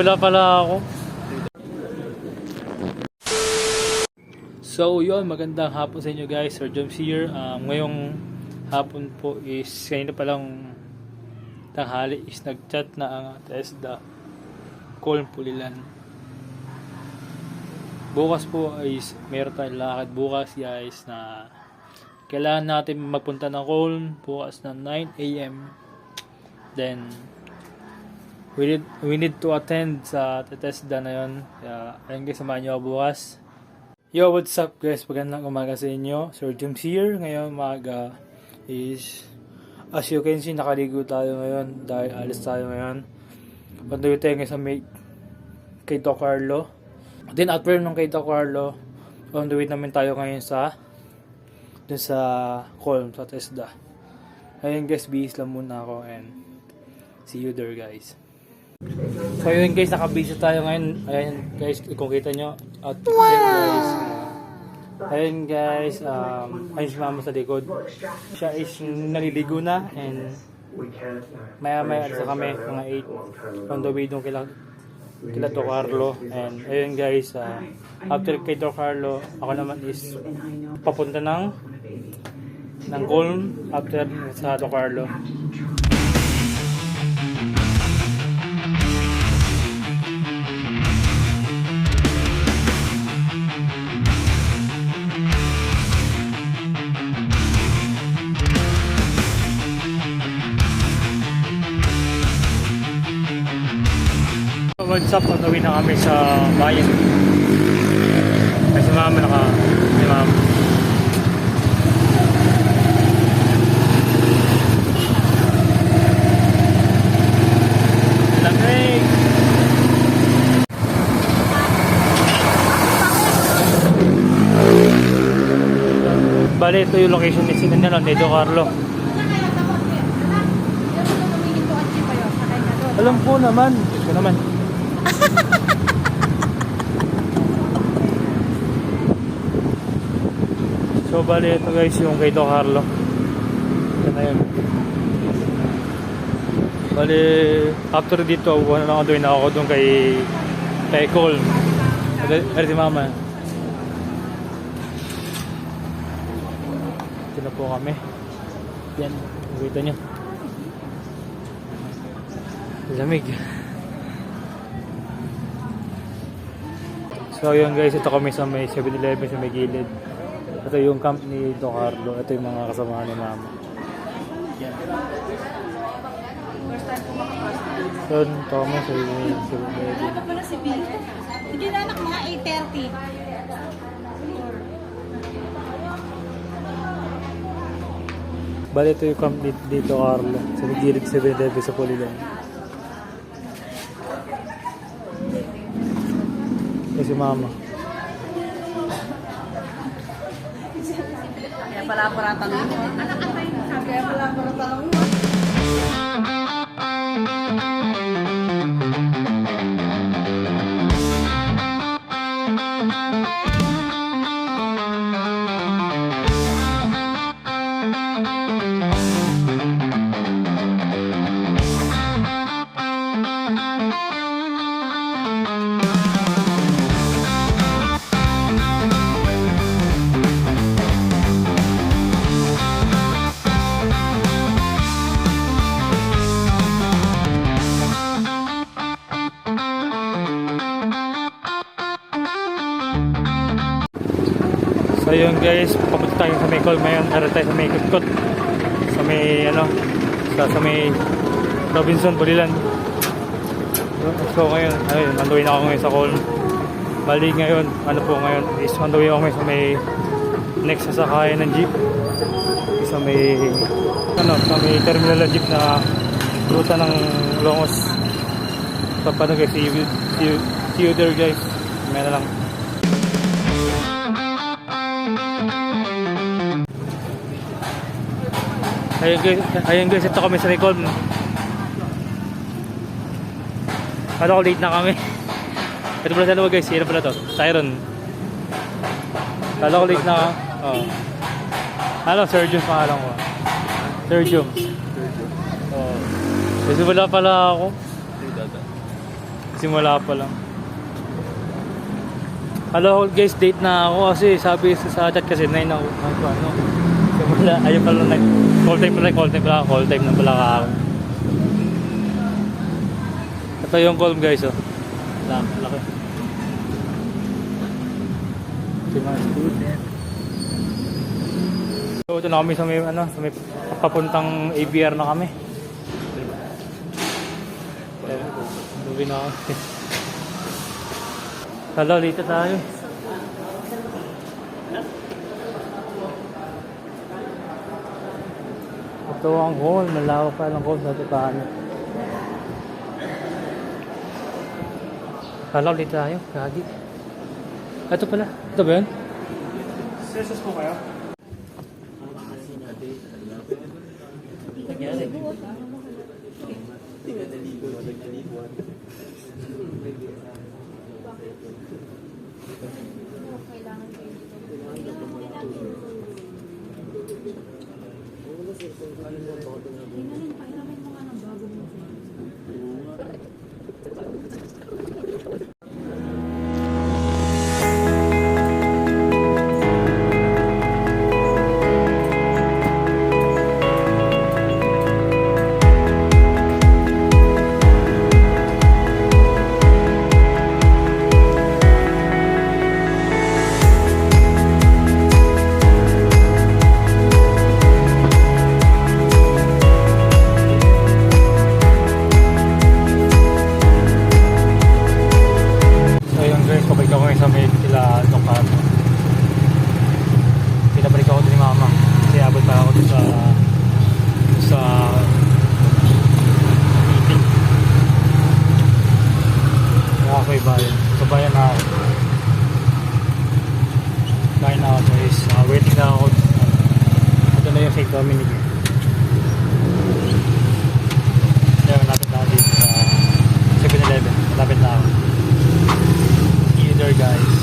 wala pala ako. So yun, magandang hapon sa inyo guys. Sir Joms here. Ngayong hapon po is kanina pa lang tanghali is nag-chat na ang TESDA Colm Pulilan. Bukas po is meron tayong lakad bukas guys na kailangan natin magpunta ng Colm bukas na 9 AM. Then we need to attend sa TESDA na yun. Kaya ayun guys, samahan nyo ako bukas. Yo, what's up guys? Magandang umaga sa inyo. Sir Joms here. Ngayon umaga is, as you can see, nakaligo tayo ngayon dahil alis tayo ngayon. Pantuloy tayo ngayon sa kay Doc Carlo. Then after nung kay Doc Carlo, on the way namin tayo ngayon dun sa Colm, sa TESDA. Ngayon guys, bihis lang muna ako and see you there guys. So yun guys, nakabisa tayo ngayon. Ayan guys, kung kita nyo. At guys, ayun guys, ayun si mama sa likod. Siya is naliligo na and maya alis kami mga 8 on the way doon kila Doc Carlo. And ayun guys, after kay Doc Carlo, ako naman is papunta ng Colm after sa Doc Carlo. What's up? Pagawin na kami sa bayan. Ay si mama si mama. Lamig! Bale, ito yung location ni Doc Carlo. Alam ko naman. Ito naman. So bali ito guys yung kay Doc Carlo. Ito na yun. Bali after dito wala na ako doon ako doon kay Colm. Ay si mama. Ito na po kami. Yan, nakita nyo. Lamig. So yun guys, ito kami sa may 7-Eleven sa may gilid. Ito yung camp ni Doc Carlo. Ito yung mga kasamahan ni mama. Yan. So ito kami sa 7-Eleven. Ito pala si Bill. Hindi na anak, mga 8:30. Bali ito yung camp ni Doc Carlo. Sa may gilid 7-Eleven sa Pulilan. Ito si mama. Kaya pala para tanong mo. Kaya pala para tanong mo. So yun guys, papunta tayo sa may Colm ngayon. Meron tayo sa may Kutkot. Sa may sa may Robinson, Pulilan. So ngayon, ayun, manduin ako ngayon sa Colm. Bali ngayon, ngayon is manduin ako ngayon sa may next sa sakayan ng jeep. Sa may sa may terminal ng jeep na ruta ng Longos. So paano guys, see you there guys. May na lang. Ayun guys, ito kami sa Colm. Kala ko late na kami. Ito pala sa dalawa guys, sino pala to? Siren. Kala ko late na. Oh. Ano, Sir Joms pangalan ko. Sir Joms. Oh. Kasi wala pala ako. Simula pa lang. Hello guys, date na ako kasi sabi sa chat kasi 9 ako. Ano? Simula, ayun pala call time na pala kahapon. Ito yung call guys, oh. Laki. Ito yung mga student. So, ito na kami sa may papuntang ABR na kami. Luwi na ako. Hello, dito tayo. Ito ang hall. Malawak pa lang hall sa Titano. Hello, dito tayo. Gagi. Ito pala. Ito ba yun? Sesos po kayo? Pabalik ako ngayon sa may sila Locan. Pinabalik ako din ni Mama kasi abot pa ako dun sa meeting. Kaya ako ibayan. Sa bayan na ako. Bayan na ako guys. Waiting na ako. Ito na yung St. Dominic. Kaya malapit na dito sa 7-Eleven. Malapit na ako. See you there guys.